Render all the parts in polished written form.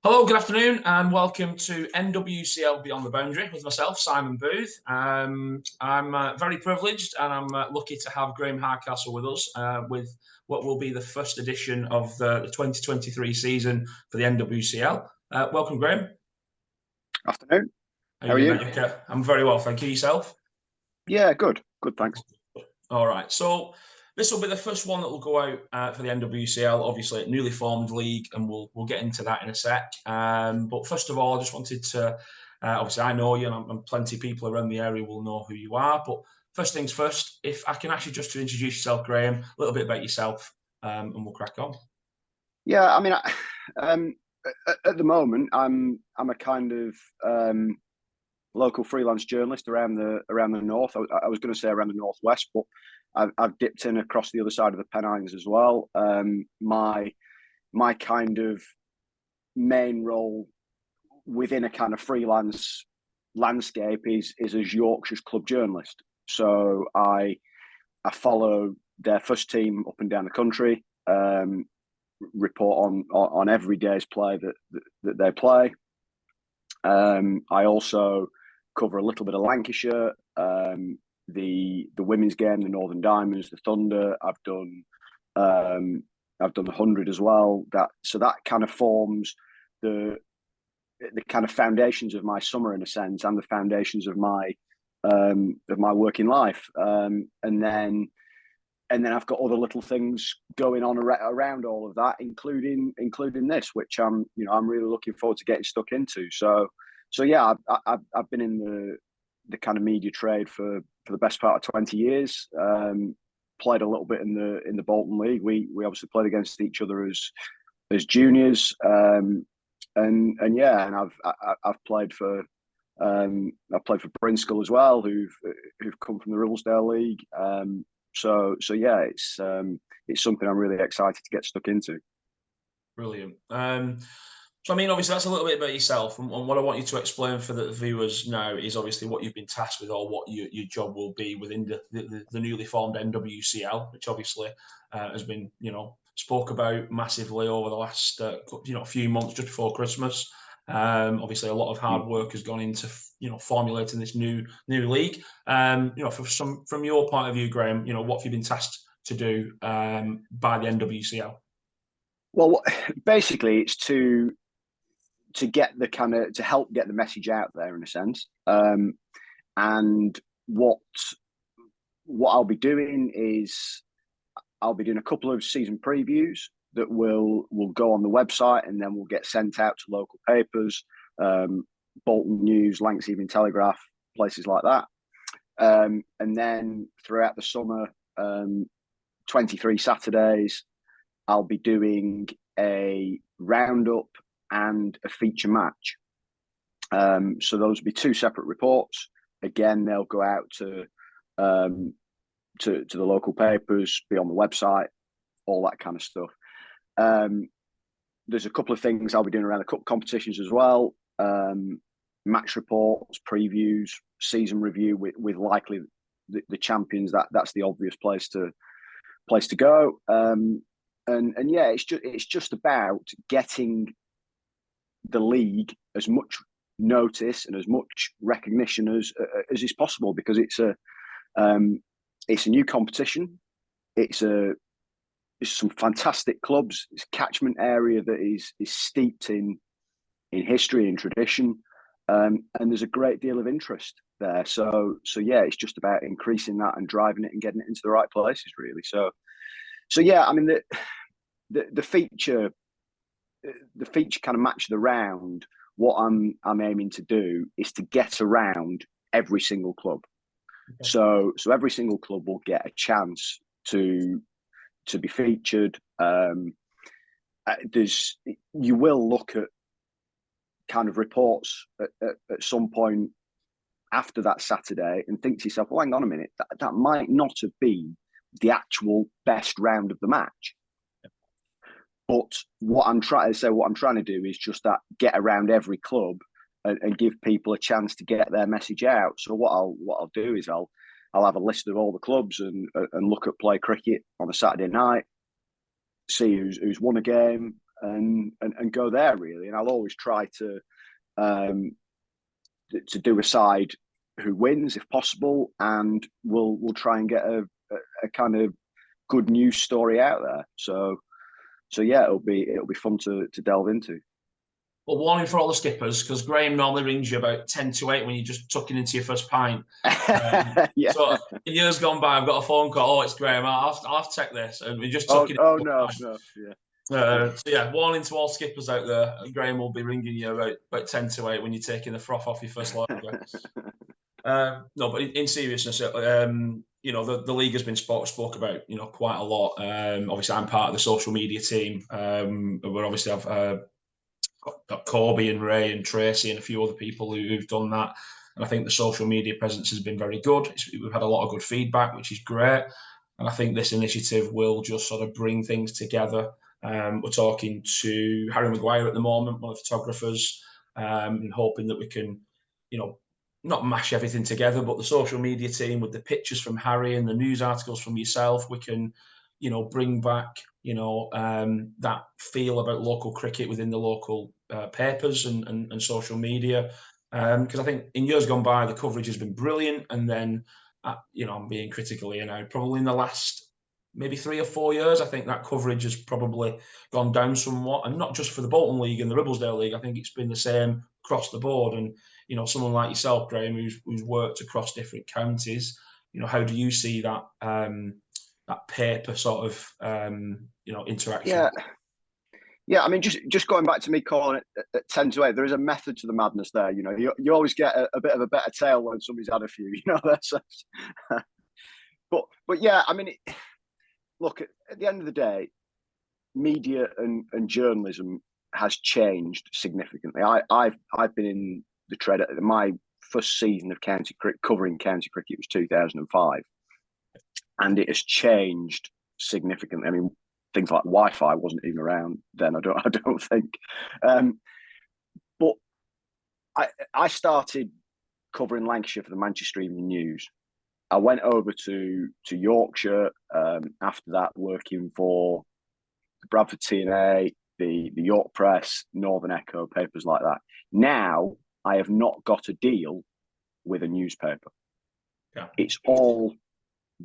Hello, good afternoon, and welcome to NWCL Beyond the Boundary with myself, Simon Booth. I'm very privileged and I'm lucky to have Graham Hardcastle with us with what will be the first edition of the 2023 season for the NWCL. Welcome, Graham. Afternoon. How are you doing? Okay. I'm very well, thank you. Yourself? Yeah, good. Good, thanks. All right. So this will be the first one that will go out for the NWCL, obviously newly formed league, and we'll get into that in a sec. But first of all, I just wanted to, obviously I know you, and plenty of people around the area will know who you are. But first things first, if I can ask you just to introduce yourself, Graham, a little bit about yourself, and we'll crack on. Yeah, I mean, at the moment, I'm a kind of local freelance journalist around the north. I was going to say around the northwest, but I've dipped in across the other side of the Pennines as well. My kind of main role within a kind of freelance landscape is as Yorkshire's club journalist. So I follow their first team up and down the country, report on every day's play that they play. I also cover a little bit of Lancashire, the women's game, the Northern Diamonds, the Thunder. I've done the 100 as well. That kind of forms the kind of foundations of my summer in a sense, and the foundations of my working life. And then I've got other little things going on around all of that, including this, which I'm really looking forward to getting stuck into. So yeah, I've been in the kind of media trade for the best part of 20 years. Played a little bit in the Bolton League. We obviously played against each other as juniors. And yeah, and I've played for Brinscoll as well, who've come from the Ribblesdale League. So yeah, it's something I'm really excited to get stuck into. Brilliant. So I mean, obviously that's a little bit about yourself, and what I want you to explain for the viewers now is obviously what you've been tasked with, or what your job will be within the newly formed NWCL, which obviously has been spoke about massively over the last few months just before Christmas. Obviously, a lot of hard work has gone into formulating this new league. From your point of view, Graham, what have you been tasked to do by the NWCL? Well, basically, it's to get to help get the message out there in a sense. And what I'll be doing is I'll be doing a couple of season previews that will go on the website, and then will get sent out to local papers, Bolton News, Lancs Evening Telegraph, places like that. And then throughout the summer, 23 Saturdays, I'll be doing a roundup and a feature match. So those will be two separate reports. Again, they'll go out to the local papers, be on the website, all that kind of stuff. There's a couple of things I'll be doing around the cup competitions as well. Match reports, previews, season review with likely the champions. That's the obvious place to go. And yeah, it's just about getting the league as much notice and as much recognition as is possible, because it's a new competition. It's some fantastic clubs. It's a catchment area that is steeped in history and tradition, and there's a great deal of interest there. So yeah, it's just about increasing that and driving it and getting it into the right places, really. So yeah, I mean the feature kind of match of the round. What I'm aiming to do is to get around every single club. Okay. So every single club will get a chance to be featured. You will look at kind of reports at some point after that Saturday and think to yourself, well, hang on a minute, that might not have been the actual best round of the match. But what I'm trying to do is just get around every club and give people a chance to get their message out. So what I'll do is I'll have a list of all the clubs and look at play cricket on a Saturday night, see who's won a game, and go there really. And I'll always try to do a side who wins if possible, and we'll try and get a kind of good news story out there. So yeah, it'll be fun to delve into. Well, warning for all the skippers, because Graham normally rings you about 10 to 8 when you're just tucking into your first pint. Yeah. So in years gone by, I've got a phone call. Oh, it's Graham. I'll have to check this, and we're just tucking. Oh no, yeah. So yeah, warning to all skippers out there. Graham will be ringing you about 10 to 8 when you're taking the froth off your first lager. No, but in seriousness, the league has been spoke about, quite a lot. Obviously, I'm part of the social media team. But obviously, I've got Corby and Ray and Tracy and a few other people who've done that. And I think the social media presence has been very good. We've had a lot of good feedback, which is great. And I think this initiative will just sort of bring things together. We're talking to Harry Maguire at the moment, one of the photographers, and hoping that we can, not mash everything together, but the social media team with the pictures from Harry and the news articles from yourself, we can, bring back, that feel about local cricket within the local papers and social media. Because I think in years gone by, the coverage has been brilliant. And then, I'm being critical here now, probably in the last maybe 3 or 4 years, I think that coverage has probably gone down somewhat. And not just for the Bolton League and the Ribblesdale League, I think it's been the same across the board. And, someone like yourself, Graham, who's worked across different counties, how do you see that that paper sort of interaction? Yeah, I mean, just going back to me calling it at 10 to 8, there is a method to the madness there. You always get a bit of a better tale when somebody's had a few. That's but yeah, I mean, look, at the end of the day, media and journalism has changed significantly. I've been in the trade. My first season of covering county cricket was 2005, and it has changed significantly. I mean, things like Wi-Fi wasn't even around then. I don't think. But I started covering Lancashire for the Manchester Evening News. I went over to Yorkshire after that, working for the Bradford TNA, the York Press, Northern Echo, papers like that. Now I have not got a deal with a newspaper. Yeah. It's all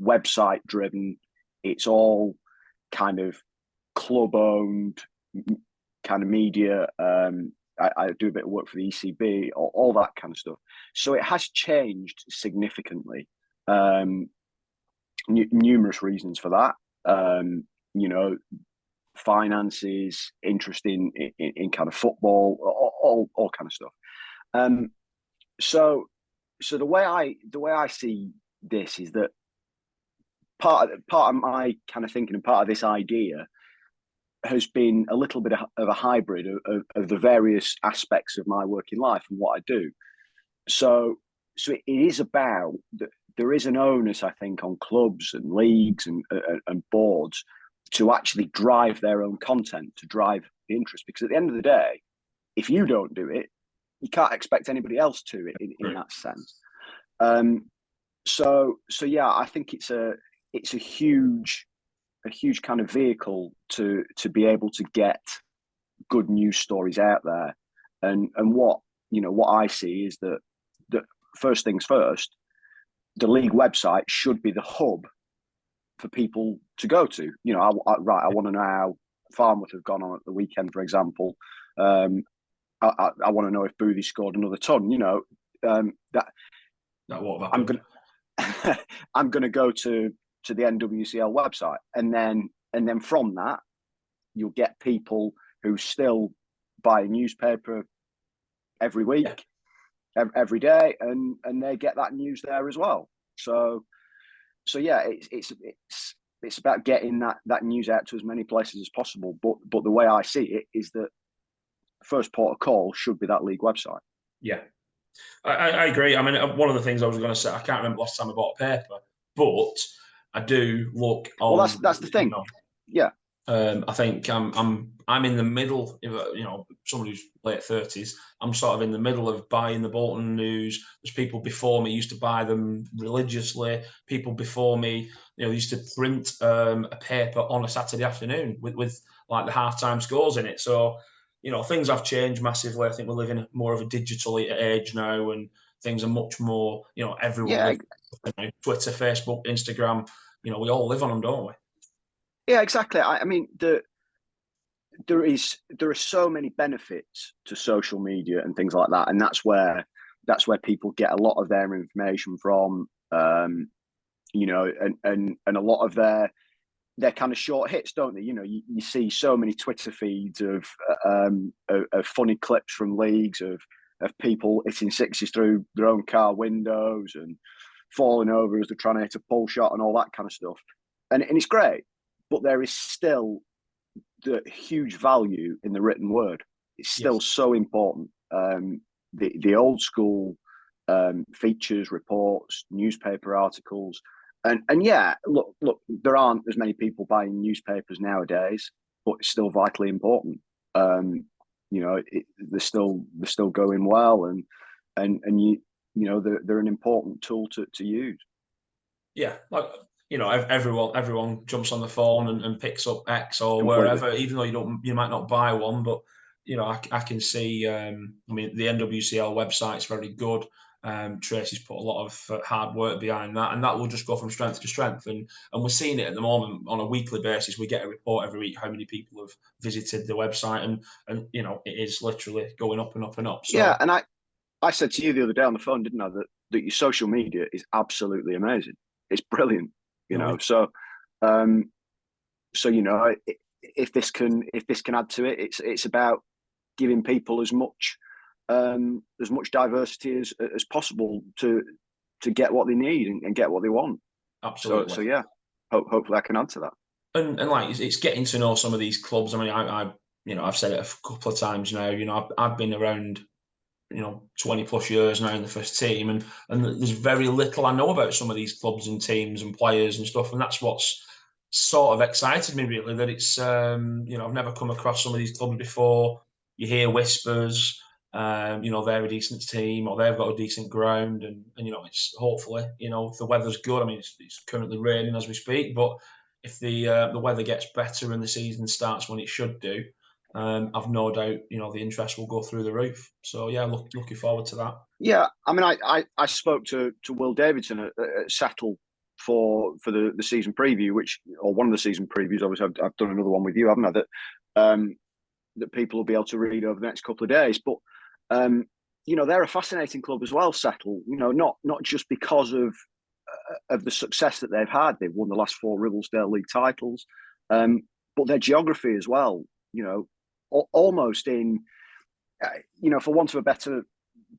website driven. It's all kind of club owned kind of media. I do a bit of work for the ECB, all that kind of stuff. So it has changed significantly. Numerous reasons for that. Finances, interest in kind of football, all kind of stuff. So the way I see this is that part of my kind of thinking and part of this idea has been a little bit of a hybrid of the various aspects of my working life and what I do. So it is about that. There is an onus, I think, on clubs and leagues and boards to actually drive their own content, to drive the interest. Because at the end of the day, if you don't do it, you can't expect anybody else to in that sense. So yeah, I think it's a huge kind of vehicle to be able to get good news stories out there. And what I see is that first things first, the league website should be the hub for people to go to. I want to know how Farmwood have gone on at the weekend, for example. I want to know if Boothie scored another ton. I'm going to go to the NWCL website, and then from that, you'll get people who still buy a newspaper every week, every day, and they get that news there as well. So yeah, it's about getting that news out to as many places as possible. But the way I see it is that first port of call should be that league website. Yeah, I agree. I mean, one of the things I was going to say, I can't remember last time I bought a paper, but I do look on. Well, that's the thing. Yeah. I think I'm in the middle. Someone who's late 30s. I'm sort of in the middle of buying the Bolton News. There's people before me used to buy them religiously. People before me, used to print a paper on a Saturday afternoon with like the halftime scores in it. So, things have changed massively. I think we're living more of a digital age now, and things are much more, everyone Yeah, lives Twitter, Facebook, Instagram. We all live on them, don't we? yeah, exactly. I mean, there are so many benefits to social media and things like that, and that's where people get a lot of their information from. And a lot of their kind of short hits, don't they? You see so many Twitter feeds of funny clips from leagues of people hitting sixes through their own car windows and falling over as they're trying to hit a pull shot and all that kind of stuff. And it's great, but there is still the huge value in the written word. It's still so important. The old school features, reports, newspaper articles, and yeah, look, there aren't as many people buying newspapers nowadays, but it's still vitally important. They're still going well, and they're an important tool to use. Yeah, like everyone jumps on the phone and picks up X or Completely. wherever, even though you might not buy one, but I can see. I mean, the NWCL website is very good. Tracy's put a lot of hard work behind that, and that will just go from strength to strength. And we're seeing it at the moment on a weekly basis. We get a report every week how many people have visited the website, and it is literally going up and up and up. So Yeah, and I said to you the other day on the phone, didn't I, that your social media is absolutely amazing. It's brilliant, So, um, if this can add to it, it's about giving people as much diversity as possible to get what they need and get what they want. absolutely. So yeah, hopefully I can add to that. And like it's getting to know some of these clubs. I mean, I've said it a couple of times now. I've been around 20 plus years now in the first team, and there's very little I know about some of these clubs and teams and players and stuff, and that's what's sort of excited me really, that it's I've never come across some of these clubs before. You hear whispers, they're a decent team or they've got a decent ground, and it's hopefully, if the weather's good. I mean, it's currently raining as we speak, but if the weather gets better and the season starts when it should do, I've no doubt, the interest will go through the roof. So yeah, looking forward to that. Yeah, I mean, I spoke to Will Davidson at Settle for the season preview, or one of the season previews. Obviously, I've done another one with you, haven't I? That people will be able to read over the next couple of days. But they're a fascinating club as well. Settle, not just because of the success that they've had. They've won the last 4 Ribblesdale League titles, but their geography as well. Almost in, for want of a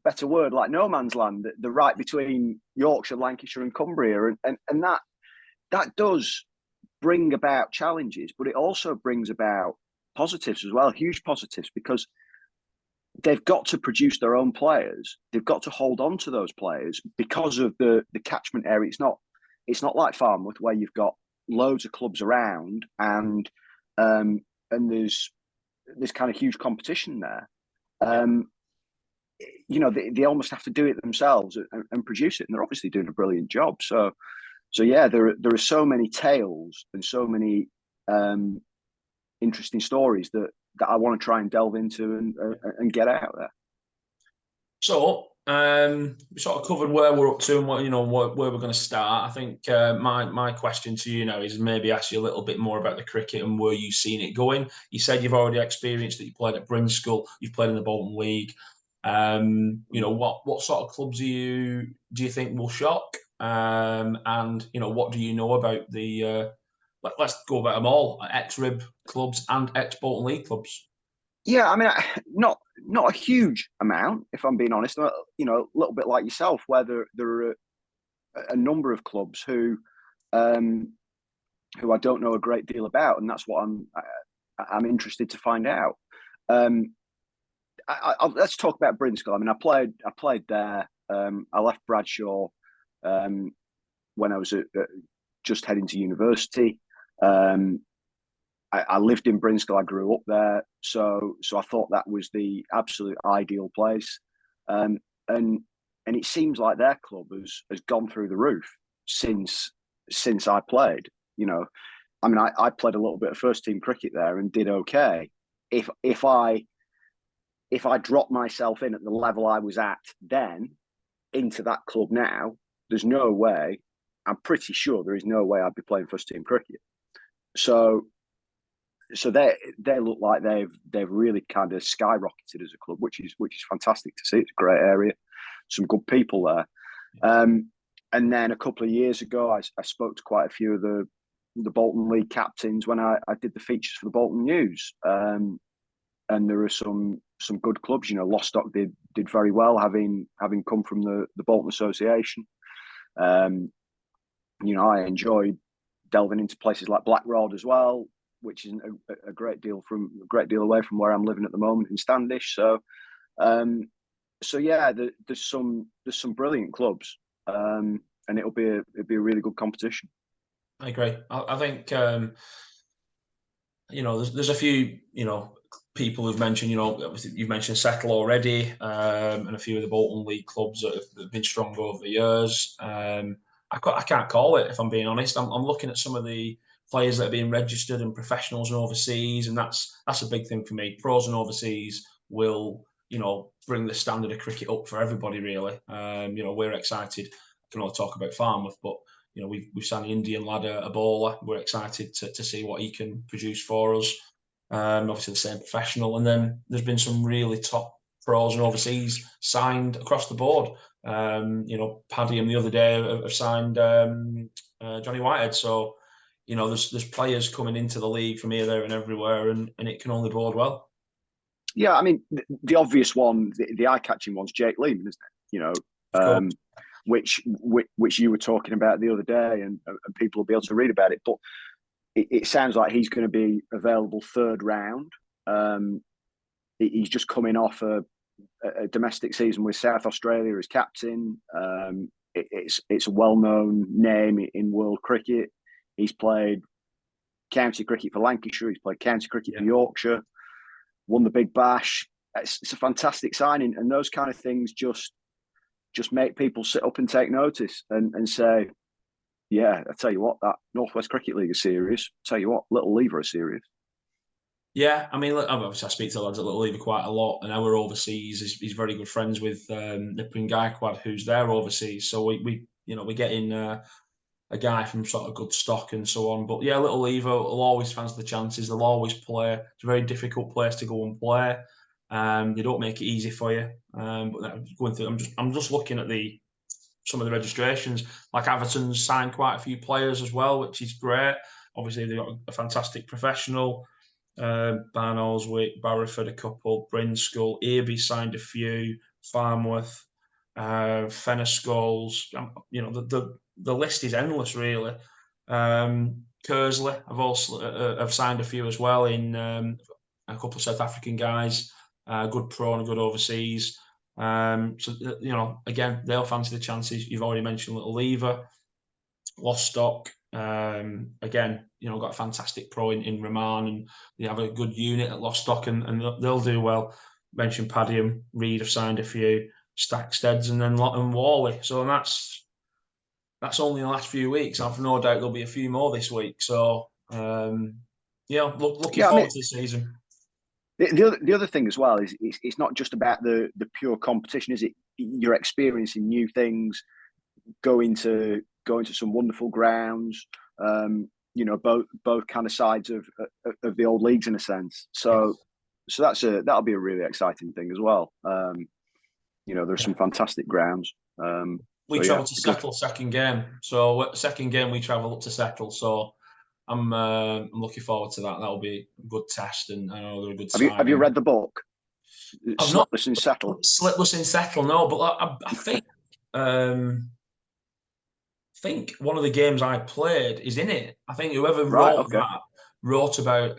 better word, like no man's land. They're right between Yorkshire, Lancashire, and Cumbria, and that does bring about challenges, but it also brings about positives as well, huge positives, because they've got to produce their own players. They've got to hold on to those players because of the catchment area. It's not like Farnworth where you've got loads of clubs around and there's kind of huge competition there. They almost have to do it themselves and produce it, and they're obviously doing a brilliant job. So yeah, there are so many tales and so many interesting stories that I want to try and delve into and get out there. So we sort of covered where we're up to and where we're going to start. I think my question to you now is maybe ask you a little bit more about the cricket and where you've seen it going. You said you've already experienced that you played at Bristol, you've played in the Bolton League. What sort of clubs do you think will shock? And what do you know about the let's go about them all, ex-Rib clubs and ex-Bolton League clubs? Yeah, I mean, not a huge amount, if I'm being honest. A little bit like yourself, where there are a number of clubs who I don't know a great deal about, and that's what I'm interested to find out. Let's talk about Bristol. I mean, I played there. I left Bradshaw when I was just heading to university. I lived in Bristol. I grew up there, so I thought that was the absolute ideal place. And it seems like their club has gone through the roof since I played. I mean, I played a little bit of first team cricket there and did okay. If I drop myself in at the level I was at then into that club now, there's no way. I'm pretty sure there is no way I'd be playing first team cricket. So they look like they've really kind of skyrocketed as a club, which is fantastic to see. It's a great area, some good people there. And then a couple of years ago, I spoke to quite a few of the Bolton League captains when I did the features for the Bolton News. And there are some good clubs. You know, Lostock did very well, having come from the Bolton Association. You know, I enjoyed delving into places like Blackrod as well, which is a great deal away from where I'm living at the moment in Standish. So yeah, there's some brilliant clubs, and it'll be a really good competition. I agree. I think you know, there's a few, you know, people who've mentioned, you know, you've mentioned Settle already, and a few of the Bolton League clubs that have been strong over the years. I can't call it, if I'm being honest. I'm looking at some of the players that are being registered and professionals and overseas, and that's a big thing for me. Pros and overseas will, you know, bring the standard of cricket up for everybody, really. You know, we're excited. I can only talk about Farnworth, but you know, we've signed an Indian lad, a bowler. We're excited to see what he can produce for us. Obviously, the same professional. And then there's been some really top pros and overseas signed across the board. You know, Paddy the other day have signed Johnny Whitehead. So, you know, there's players coming into the league from here, there, and everywhere, and it can only bode well. Yeah, I mean, the obvious one, the eye-catching one's Jake Lehman, isn't it? You know, which you were talking about the other day, and people will be able to read about it. But it sounds like he's going to be available third round. He's just coming off a domestic season with South Australia as captain. It's a well-known name in world cricket. He's played county cricket for Lancashire. He's played county cricket for Yorkshire. Won the Big Bash. It's a fantastic signing, and those kind of things just make people sit up and take notice and say, yeah, I tell you what, that Northwest Cricket League is serious. I tell you what, Little Lever are serious. Yeah, I mean, obviously I speak to the lads at Little Lever quite a lot, and our overseas, he's very good friends with Nipun Gaikwad, who's there overseas. So we get in a guy from sort of good stock and so on. But yeah, Little Lever will always fancy the chances. They'll always play. It's a very difficult place to go and play. They don't make it easy for you. But going through, I'm just looking at some of the registrations. Like Everton's signed quite a few players as well, which is great. Obviously, they've got a fantastic professional. Barnoldswick, Barrowford, a couple, Brinskull, Earby signed a few, Farnworth, Fennerskulls. You know, the list is endless, really. Kersley have signed a few as well in a couple of South African guys, good pro and good overseas. So, you know, again, they'll fancy the chances. You've already mentioned Little Lever, Lostock. Again, you know, got a fantastic pro in Rahman, and they have a good unit at Lostock, and they'll do well. Mentioned Paddy and Reed have signed a few, Stacksteads, and then Lotton Warley. So that's only in the last few weeks. I've no doubt there'll be a few more this week. So yeah, looking forward to the season. The other thing as well is it's not just about the pure competition, is it? You're experiencing new things, going to some wonderful grounds. You know, both kind of sides of the old leagues in a sense. So that'll be a really exciting thing as well. You know, there's some fantastic grounds. We travel to Settle second game. So second game we travel up to Settle. So I'm looking forward to that. That'll be a good test, and I know they're a good. Have you read the book? Slipless in Settle. Slipless in Settle, no, but I think one of the games I played is in it. I think whoever wrote that wrote about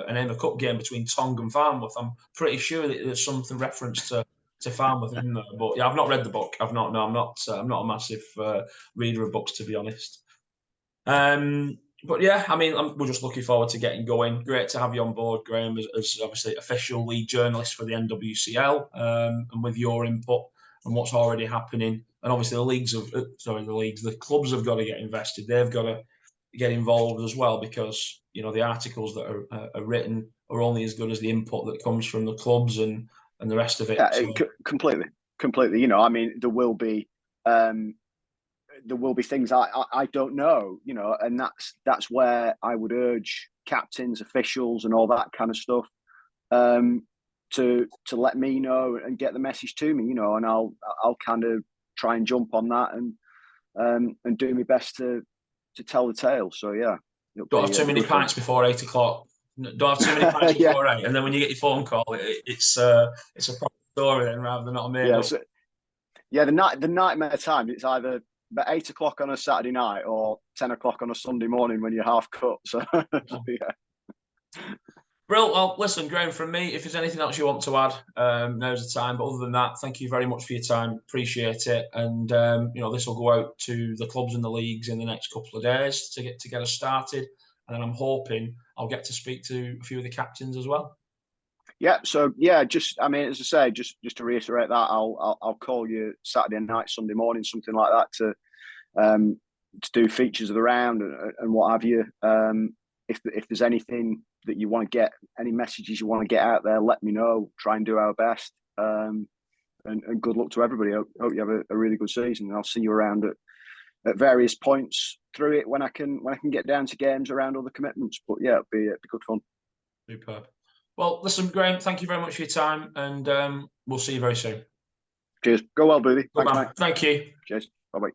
an Emma Cup game between Tong and Farnworth. I'm pretty sure that there's something reference to Farnworth in there. But yeah, I've not read the book. I'm not a massive reader of books, to be honest. But yeah, I mean, we're just looking forward to getting going. Great to have you on board, Graham, as obviously official league journalist for the NWCL, and with your input and what's already happening. And obviously the clubs have got to get invested. They've got to get involved as well, because the articles that are written are only as good as the input that comes from the clubs and the rest of it. Yeah, So. completely. I mean, there will be things I don't know, and that's where I would urge captains, officials, and all that kind of stuff to let me know and get the message to me, and I'll kind of try and jump on that and do my best to tell the tale. So yeah, don't have too many pints before 8 o'clock. Don't have too many pints before 8, and then when you get your phone call, it's a proper story then, rather than not made up. So, the nightmare time. It's either about 8 o'clock on a Saturday night or 10 o'clock on a Sunday morning when you're half cut. So yeah. Brill. Well, listen, Graham, from me, if there's anything else you want to add, now's the time. But other than that, thank you very much for your time. Appreciate it. And this will go out to the clubs and the leagues in the next couple of days to get us started. And then I'm hoping I'll get to speak to a few of the captains as well. Yeah. So yeah, as I say, just to reiterate that, I'll call you Saturday night, Sunday morning, something like that, to do features of the round and what have you. If there's anything that you want to get, any messages you want to get out there, let me know. Try and do our best. And good luck to everybody. Hope you have a really good season. And I'll see you around at various points through it when I can get down to games around other commitments. But yeah, it'll be good fun. Superb. Well, listen, Graham, thank you very much for your time, and we'll see you very soon. Cheers. Go well, Boothie. Thanks, mate. Thank you. Cheers. Bye-bye.